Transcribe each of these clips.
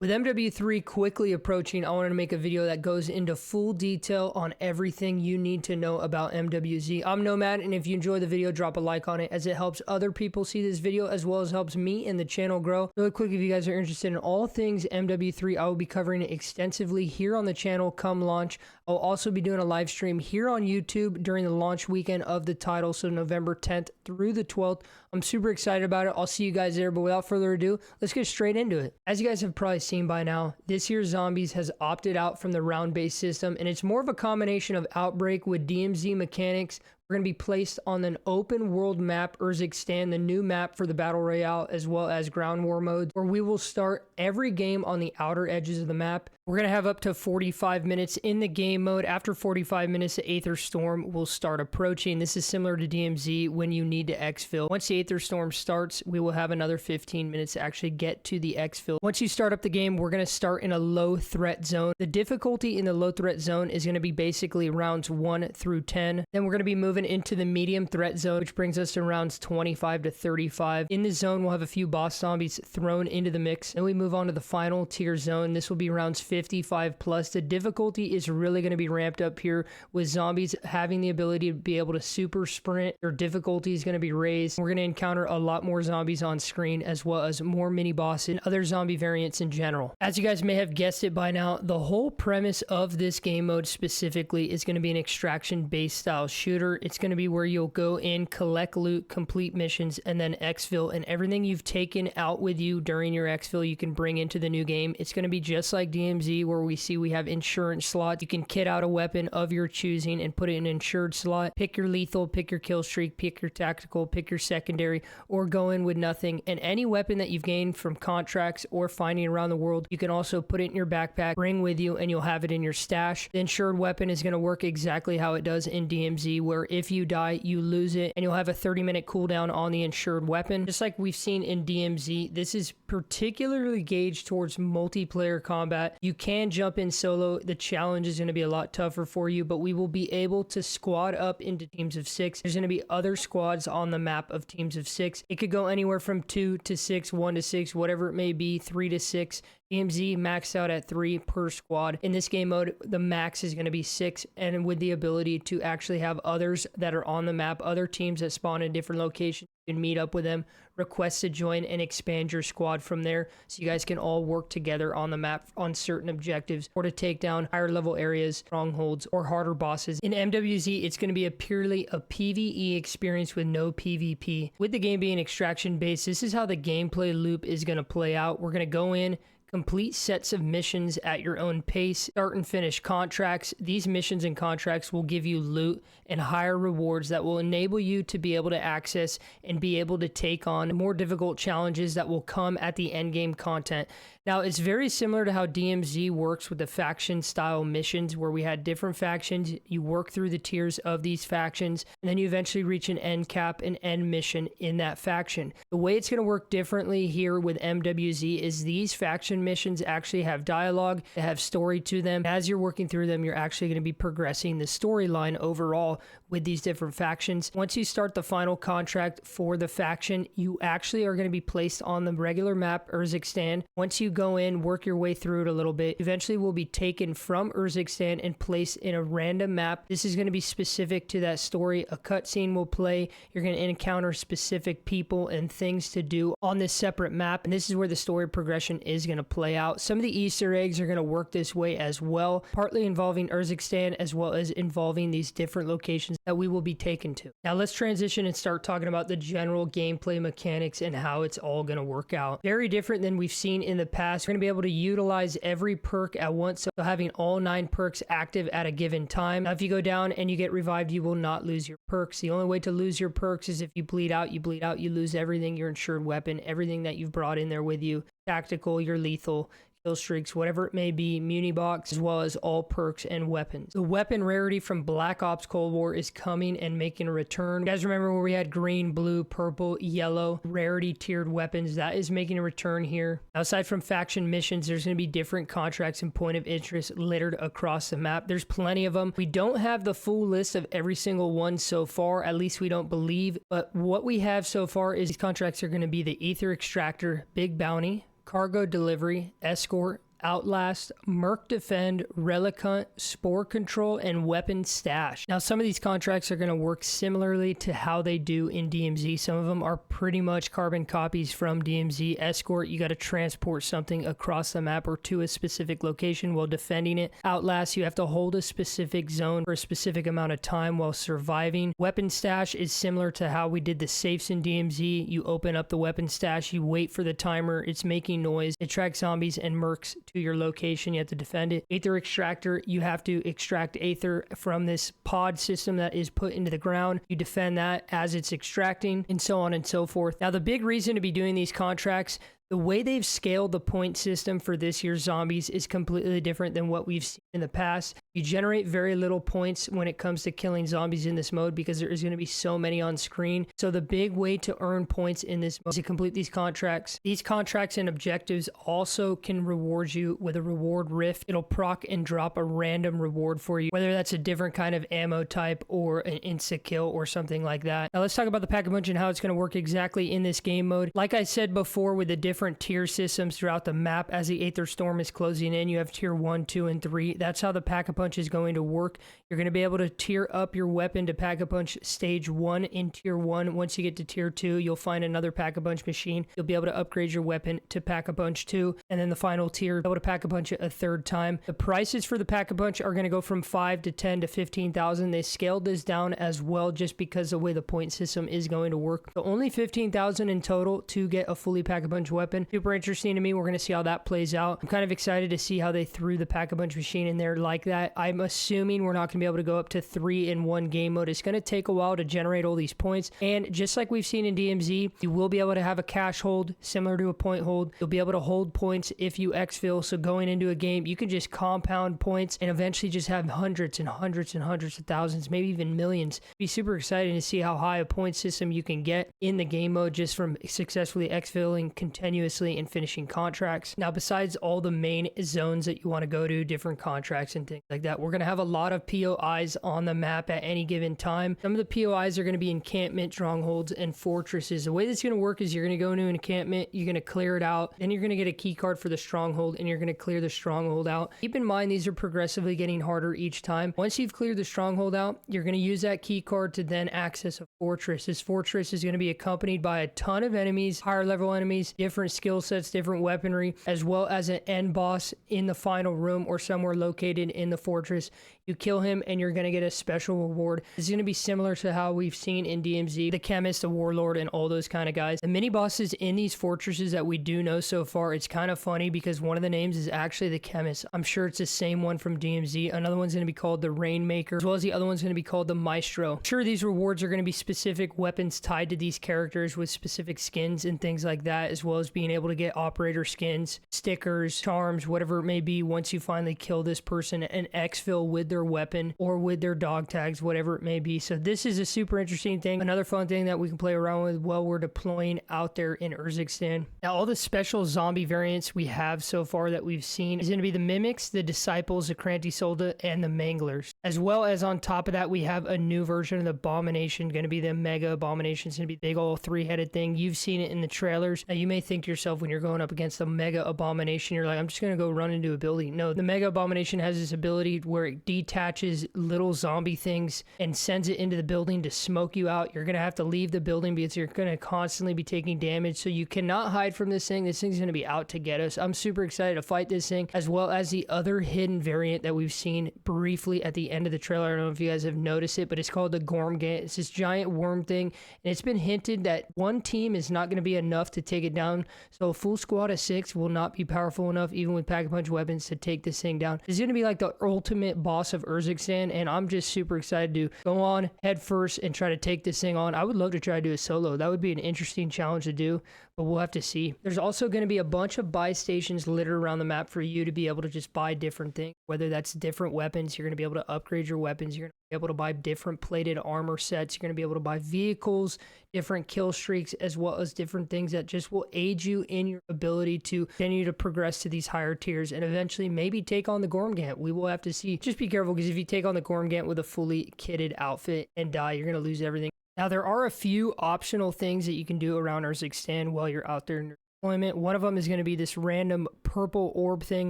With MW3 quickly approaching, I wanted to make a video that goes into full detail on everything you need to know about MWZ. I'm Nomad, and if you enjoy the video, drop a like on it as it helps other people see this video as well as helps me and the channel grow. Really quick, if you guys are interested in all things MW3, I will be covering it extensively here on the channel come launch. I'll also be doing a live stream here on YouTube during the launch weekend of the title, so November 10th through the 12th. I'm super excited about it. I'll see you guys there, but without further ado, let's get straight into it. As you guys have probably seen by now, this year's Zombies has opted out from the round-based system, and it's more of a combination of Outbreak with DMZ mechanics. We're going to be placed on an open world map, Urzikstan, the new map for the Battle Royale, as well as Ground War modes, where we will start every game on the outer edges of the map. We're going to have up to 45 minutes in the game mode. After 45 minutes, the Aether Storm will start approaching. This is similar to DMZ when you need to exfil. Once the Aether Storm starts, we will have another 15 minutes to actually get to the exfil. Once you start up the game, we're going to start in a low threat zone. The difficulty in the low threat zone is going to be basically rounds 1 through 10. Then we're going to be moving into the medium threat zone, which brings us to rounds 25 to 35. In this zone, we'll have a few boss zombies thrown into the mix. Then we move on to the final tier zone. This will be rounds 55 plus. The difficulty is really going to be ramped up here with zombies having the ability to be able to super sprint. Their difficulty is going to be raised. We're going to encounter a lot more zombies on screen, as well as more mini bosses and other zombie variants in general. As you guys may have guessed it by now, the whole premise of this game mode specifically is going to be an extraction based style shooter. It's going to be where you'll go in, collect loot, complete missions, and then exfil, and everything you've taken out with you during your exfil you can bring into the new game. It's going to be just like DMZ, where we have insurance slots. You can kit out a weapon of your choosing and put it in an insured slot. Pick your lethal, pick your kill streak, pick your tactical, pick your secondary, or go in with nothing. And any weapon that you've gained from contracts or finding around the world, you can also put it in your backpack, bring with you, and you'll have it in your stash. The insured weapon is going to work exactly how it does in DMZ, where if you die, you lose it, and you'll have a 30-minute cooldown on the insured weapon. Just like we've seen in DMZ, this is particularly gauged towards multiplayer combat. You can jump in solo. The challenge is going to be a lot tougher for you, but we will be able to squad up into teams of 6. There's going to be other squads on the map of teams of 6. It could go anywhere from 2 to 6, 1 to 6, whatever it may be, 3 to 6. DMZ maxed out at 3 per squad. In this game mode, the max is going to be 6, and with the ability to actually have others that are on the map, other teams that spawn in different locations, you can meet up with them, request to join, and expand your squad from there, so you guys can all work together on the map on certain objectives or to take down higher level areas, strongholds, or harder bosses. In MWZ, it's going to be purely a PvE experience with no PvP. With the game being extraction based, this is how the gameplay loop is going to play out. We're going to go in, complete sets of missions at your own pace, start and finish contracts. These missions and contracts will give you loot and higher rewards that will enable you to be able to access and be able to take on more difficult challenges that will come at the end game content. Now, it's very similar to how DMZ works with the faction style missions, where we had different factions. You work through the tiers of these factions, and then you eventually reach an end cap, an end mission in that faction. The way it's going to work differently here with MWZ is these faction missions actually have dialogue, they have story to them. As you're working through them, you're actually going to be progressing the storyline overall with these different factions. Once you start the final contract for the faction, you actually are going to be placed on the regular map, Urzikstan. Once you go in, work your way through it a little bit, eventually will be taken from Urzikstan and placed in a random map. This is going to be specific to that story. A cutscene will play. You're going to encounter specific people and things to do on this separate map, and this is where the story progression is going to play out. Some of the Easter eggs are going to work this way as well, partly involving Urzikstan as well as involving these different locations that we will be taken to. Now let's transition and start talking about the general gameplay mechanics and how it's all going to work out. Very different than we've seen in the past. We're going to be able to utilize every perk at once, so having all 9 perks active at a given time. Now if you go down and you get revived, you will not lose your perks. The only way to lose your perks is if you bleed out, you lose everything, your insured weapon, everything that you've brought in there with you, tactical, your lethal, kill streaks, whatever it may be, muni box, as well as all perks and weapons. The weapon rarity from Black Ops Cold War is coming and making a return. You guys remember where we had green, blue, purple, yellow rarity tiered weapons? That is making a return here. Now, aside from faction missions, there's going to be different contracts and point of interest littered across the map. There's plenty of them. We don't have the full list of every single one so far, at least we don't believe, but what we have so far is these contracts are going to be the Ether Extractor, Big Bounty, cargo delivery, escort, outlast, merc defend, relic hunt, spore control, and weapon stash. Now, some of these contracts are going to work similarly to how they do in DMZ. Some of them are pretty much carbon copies from DMZ. Escort, you got to transport something across the map or to a specific location while defending it. Outlast, you have to hold a specific zone for a specific amount of time while surviving. Weapon stash is similar to how we did the safes in DMZ. You open up the weapon stash, you wait for the timer, it's making noise, it tracks zombies and mercs to your location, you have to defend it. Aether extractor, you have to extract aether from this pod system that is put into the ground. You defend that as it's extracting, and so on and so forth. Now, the big reason to be doing these contracts, the way they've scaled the point system for this year's zombies is completely different than what we've seen in the past. You generate very little points when it comes to killing zombies in this mode because there is going to be so many on screen. So the big way to earn points in this mode is to complete these contracts. These contracts and objectives also can reward you with a reward rift. It'll proc and drop a random reward for you, whether that's a different kind of ammo type or an insta kill or something like that. Now let's talk about the Pack-a-Punch and how it's going to work exactly in this game mode. Like I said before, with the different tier systems throughout the map, as the Aether Storm is closing in, you have tier 1, 2, and 3. That's how the Pack-a-Punch is going to work. You're going to be able to tier up your weapon to Pack-a-Punch stage 1 in tier 1. Once you get to tier 2, you'll find another Pack-a-Punch machine. You'll be able to upgrade your weapon to Pack-a-Punch 2, and then the final tier, be able to Pack-a-Punch it a third time. The prices for the Pack-a-Punch are going to go from 5 to 10 to 15,000. They scaled this down as well just because of the way the point system is going to work. So only 15,000 in total to get a fully Pack-a-Punch weapon. Super interesting to me. We're going to see how that plays out. I'm kind of excited to see how they threw the Pack-a-Punch machine in there like that. I'm assuming we're not going to be able to go up to 3 in one game mode. It's going to take a while to generate all these points. And just like we've seen in DMZ, you will be able to have a cash hold similar to a point hold. You'll be able to hold points if you exfil. So going into a game, you can just compound points and eventually just have hundreds and hundreds and hundreds of thousands, maybe even millions. Be super exciting to see how high a point system you can get in the game mode just from successfully exfilling continuously and finishing contracts. Now, besides all the main zones that you want to go to, different contracts and things like that, we're going to have a lot of POIs on the map at any given time. Some of the POIs are going to be encampment, strongholds, and fortresses. The way that's going to work is you're going to go into an encampment, you're going to clear it out, then you're going to get a key card for the stronghold, and you're going to clear the stronghold out. Keep in mind, these are progressively getting harder each time. Once you've cleared the stronghold out, you're going to use that key card to then access a fortress. This fortress is going to be accompanied by a ton of enemies, higher level enemies, different skill sets, different weaponry, as well as an end boss in the final room or somewhere located in the fortress. You kill him and you're going to get a special reward. It's going to be similar to how we've seen in DMZ, the chemist, the warlord, and all those kind of guys. The mini bosses in these fortresses that we do know so far, it's kind of funny because one of the names is actually the chemist. I'm sure it's the same one from DMZ. Another one's going to be called the Rainmaker, as well as the other one's going to be called the Maestro. Sure, these rewards are going to be specific weapons tied to these characters with specific skins and things like that, as well as being able to get operator skins, stickers, charms, whatever it may be once you finally kill this person and exfil with their weapon or with their dog tags, whatever it may be. So this is a super interesting thing. Another fun thing that we can play around with while we're deploying out there in Urzikstan. Now, all the special zombie variants we have so far that we've seen is going to be the Mimics, the Disciples, the Kranti Solda, and the Manglers. As well as on top of that, we have a new version of the Abomination, going to be the Mega Abomination. It's going to be big old three-headed thing. You've seen it in the trailers. Now, you may think to yourself when you're going up against the Mega Abomination, you're like, I'm just going to go run into a building. No, the Mega Abomination has this ability where it detaches little zombie things and sends it into the building to smoke you out. You're going to have to leave the building because you're going to constantly be taking damage. So you cannot hide from this thing. This thing's going to be out to get us. I'm super excited to fight this thing, as well as the other hidden variant that we've seen briefly at the end of the trailer. I don't know if you guys have noticed it, but it's called the Gormgant. It's this giant worm thing, and it's been hinted that one team is not going to be enough to take it down. So a full squad of 6 will not be powerful enough, even with Pack-a-Punch weapons, to take this thing down. It's going to be like the ultimate boss of Urzikstan, and I'm just super excited to go on head first and try to take this thing on. I would love to try to do a solo. That would be an interesting challenge to do, but we'll have to see. There's also going to be a bunch of buy stations littered around the map for you to be able to just buy different things, whether that's different weapons. You're going to be able to upgrade your weapons. You're going to be able to buy different plated armor sets. You're going to be able to buy vehicles, different kill streaks, as well as different things that just will aid you in your ability to continue to progress to these higher tiers and eventually maybe take on the Gormgant. We will have to see. Just be careful, because if you take on the Gormgant with a fully kitted outfit and die, you're going to lose everything. Now, there are a few optional things that you can do around Urzikstan while you're out there deployment. One of them is going to be this random purple orb thing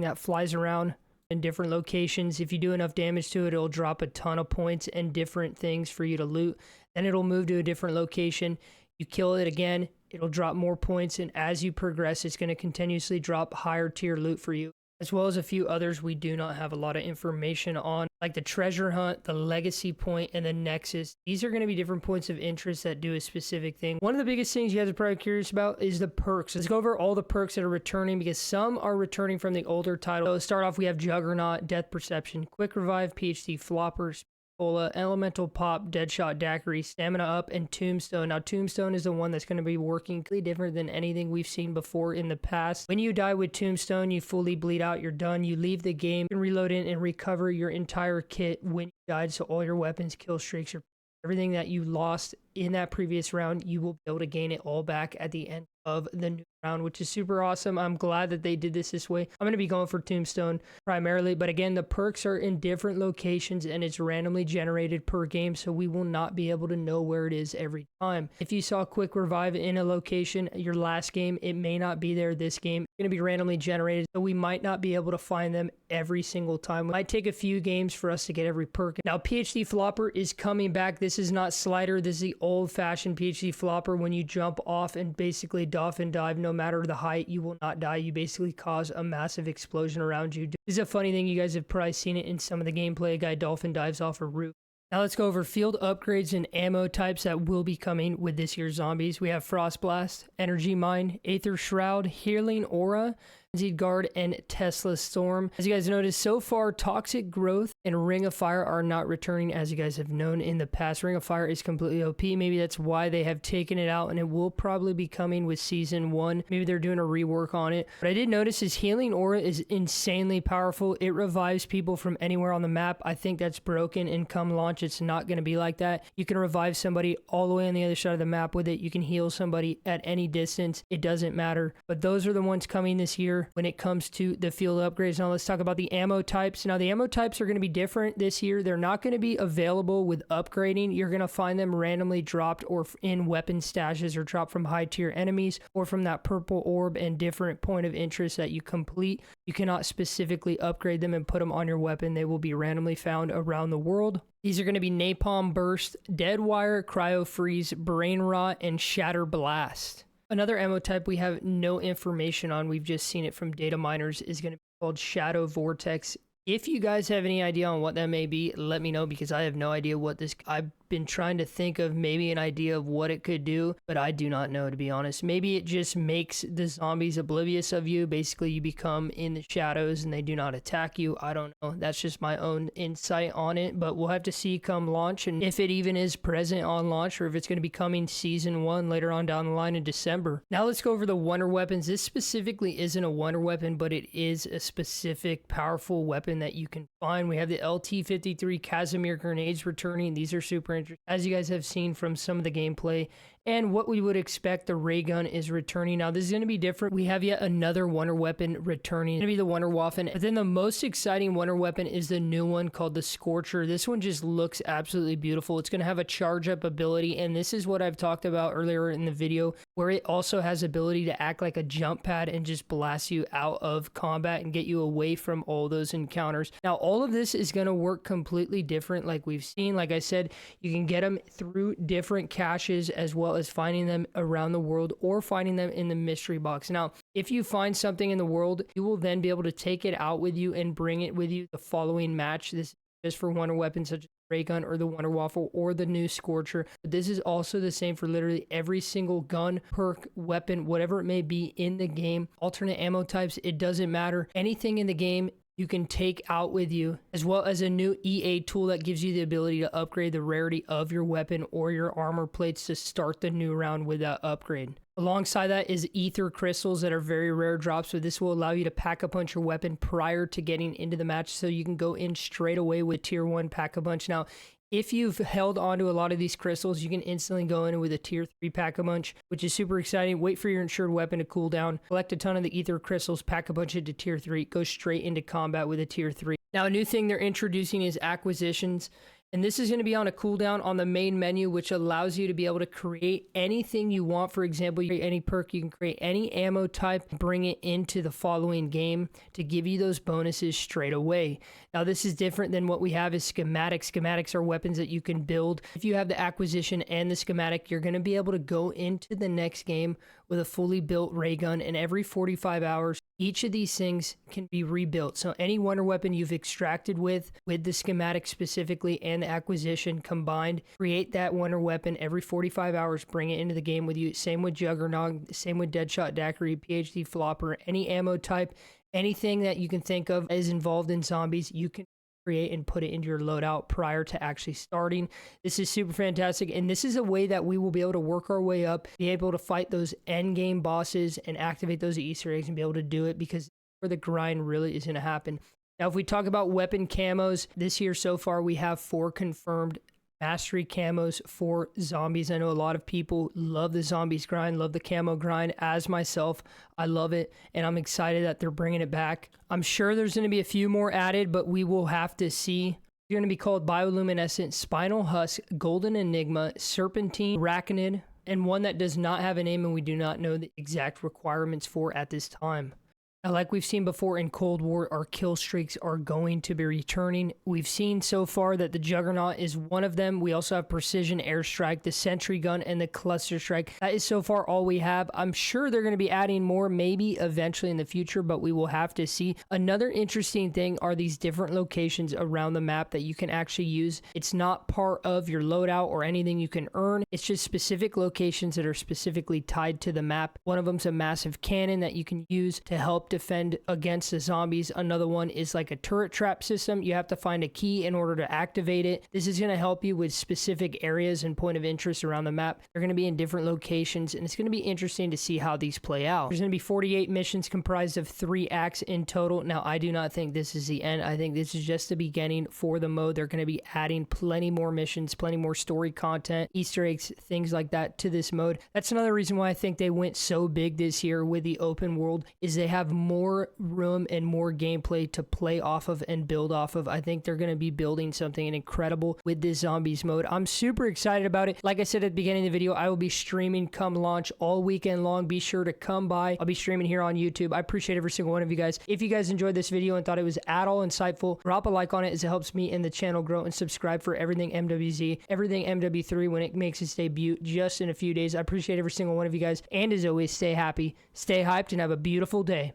that flies around in different locations. If you do enough damage to it, it'll drop a ton of points and different things for you to loot. Then it'll move to a different location. You kill it again, it'll drop more points, and as you progress, it's going to continuously drop higher tier loot for you, as well as a few others we do not have a lot of information on, like the treasure hunt, the legacy point, and the nexus. These are going to be different points of interest that do a specific thing. One of the biggest things you guys are probably curious about is the perks. Let's go over all the perks that are returning, because some are returning from the older title. So to start off, we have Juggernaut, Death Perception, Quick Revive, PhD Floppers, Elemental Pop, Deadshot Daiquiri, Stamina Up, and Tombstone. Now, Tombstone is the one that's going to be working completely different than anything we've seen before in the past. When you die with Tombstone, you fully bleed out, you're done. You leave the game, you can reload in and recover your entire kit when you died, so all your weapons, kill streaks, everything that you lost in that previous round, you will be able to gain it all back at the end of the new round, which is super awesome. I'm glad that they did this way. I'm going to be going for Tombstone primarily, but again, the perks are in different locations and it's randomly generated per game, so we will not be able to know where it is every time. If you saw Quick Revive in a location your last game, it may not be there this game. It's going to be randomly generated, so we might not be able to find them every single time. It might take a few games for us to get every perk. Now, PhD Flopper is coming back. This is not Slider. This is the old-fashioned PhD Flopper. When you jump off and basically dolphin dive, no matter the height, you will not die. You basically cause a massive explosion around you. This is a funny thing. You guys have probably seen it in some of the gameplay. A guy dolphin dives off a roof. Now let's go over field upgrades and ammo types that will be coming with this year's zombies. We have Frost Blast, Energy Mine, Aether Shroud, Healing Aura, Frenzied Guard, and Tesla Storm. As you guys noticed, so far, Toxic Growth and Ring of Fire are not returning, as you guys have known in the past. Ring of Fire is completely OP. Maybe that's why they have taken it out, and it will probably be coming with Season 1. Maybe they're doing a rework on it. What I did notice is Healing Aura is insanely powerful. It revives people from anywhere on the map. I think that's broken, and come launch, it's not going to be like that. You can revive somebody all the way on the other side of the map with it. You can heal somebody at any distance. It doesn't matter. But those are the ones coming this year when it comes to the field upgrades. Now let's talk about the ammo types. Now the ammo types are going to be different this year. They're not going to be available with upgrading. You're going to find them randomly dropped or in weapon stashes, or dropped from high tier enemies, or from that purple orb and different point of interest that you complete. You cannot specifically upgrade them and put them on your weapon. They will be randomly found around the world. These are going to be Napalm Burst, Dead Wire, Cryo Freeze, Brain Rot, and Shatter Blast. Another ammo type we have no information on, we've just seen it from data miners, is going to be called Shadow Vortex. If you guys have any idea on what that may be, let me know, because I have no idea what this... I've been trying to think of maybe an idea of what it could do, but I do not know, to be honest. Maybe it just makes the zombies oblivious of you. Basically, you become in the shadows and they do not attack you. I don't know. That's just my own insight on it, but we'll have to see come launch, and if it even is present on launch, or if it's going to be coming Season 1 later on down the line in December. Now let's go over the wonder weapons. This specifically isn't a wonder weapon, but it is a specific powerful weapon that you can find. We have the LT-53 Casimir grenades returning. These are super interesting, as you guys have seen from some of the gameplay. And what we would expect, the ray gun is returning. Now this is going to be different. We have yet another wonder weapon returning. It's going to be the Wonder Waffen. But then the most exciting wonder weapon is the new one called the Scorcher. This one just looks absolutely beautiful. It's going to have a charge up ability, and this is what I've talked about earlier in the video, where it also has ability to act like a jump pad and just blast you out of combat and get you away from all those encounters. Now all of this is going to work completely different, like we've seen. Like I said, you can get them through different caches, as well as finding them around the world, or finding them in the mystery box. Now, if you find something in the world, you will then be able to take it out with you and bring it with you the following match. This is just for wonder weapons such as the ray gun or the Wonder Waffle or the new Scorcher. But this is also the same for literally every single gun, perk, weapon, whatever it may be in the game. Alternate ammo types, it doesn't matter. Anything in the game you can take out with you, as well as a new EA tool that gives you the ability to upgrade the rarity of your weapon or your armor plates to start the new round with that upgrade. Alongside that is ether crystals that are very rare drops, so this will allow you to pack-a-punch your weapon prior to getting into the match, so you can go in straight away with tier 1 pack-a-punch. Now, if you've held on to a lot of these crystals, you can instantly go in with a tier 3 pack-a-punch, which is super exciting. Wait for your insured weapon to cool down, collect a ton of the ether crystals, pack-a-punch it to tier 3, go straight into combat with a tier 3. Now, a new thing they're introducing is acquisitions. And this is going to be on a cooldown on the main menu, which allows you to be able to create anything you want. For example, you create any perk, you can create any ammo type, bring it into the following game to give you those bonuses straight away. Now, this is different than what we have is schematics. Schematics are weapons that you can build. If you have the acquisition and the schematic, you're going to be able to go into the next game with a fully built ray gun, and every 45 hours, each of these things can be rebuilt. So any wonder weapon you've extracted with the schematic specifically and the acquisition combined, create that wonder weapon every 45 hours, bring it into the game with you. Same with Juggernog, same with Deadshot Daiquiri, PhD Flopper, any ammo type, anything that you can think of is involved in zombies, you can create and put it into your loadout prior to actually starting. This is super fantastic, and this is a way that we will be able to work our way up, be able to fight those end game bosses and activate those Easter eggs and be able to do it, because where the grind really is going to happen. Now, if we talk about weapon camos, this year so far we have 4 confirmed mastery camos for zombies. I know a lot of people love the zombies grind, love the camo grind. As myself, I love it, and I'm excited that they're bringing it back. I'm sure there's going to be a few more added, but we will have to see. They're going to be called Bioluminescent, Spinal Husk, Golden Enigma, Serpentine, Arachnid, and one that does not have a name and we do not know the exact requirements for at this time. Now, like we've seen before in Cold War, our kill streaks are going to be returning. We've seen so far that the Juggernaut is one of them. We also have Precision Airstrike, the Sentry Gun, and the Cluster Strike. That is so far all we have. I'm sure they're going to be adding more, maybe eventually in the future, but we will have to see. Another interesting thing are these different locations around the map that you can actually use. It's not part of your loadout or anything you can earn. It's just specific locations that are specifically tied to the map. One of them's a massive cannon that you can use to help defend against the zombies. Another one is like a turret trap system. You have to find a key in order to activate it. This is going to help you with specific areas and point of interest around the map. They're going to be in different locations, and it's going to be interesting to see how these play out. There's going to be 48 missions comprised of 3 acts in total. Now, I do not think this is the end. I think this is just the beginning for the mode. They're going to be adding plenty more missions, plenty more story content, Easter eggs, things like that to this mode. That's another reason why I think they went so big this year with the open world, is they have more room and more gameplay to play off of and build off of. I think they're going to be building something incredible with this zombies mode. I'm super excited about it. Like I said at the beginning of the video, I will be streaming come launch all weekend long. Be sure to come by. I'll be streaming here on YouTube. I appreciate every single one of you guys. If you guys enjoyed this video and thought it was at all insightful, drop a like on it as it helps me and the channel grow, and subscribe for everything MWZ, everything MW3 when it makes its debut just in a few days. I appreciate every single one of you guys, and as always, stay happy, stay hyped, and have a beautiful day.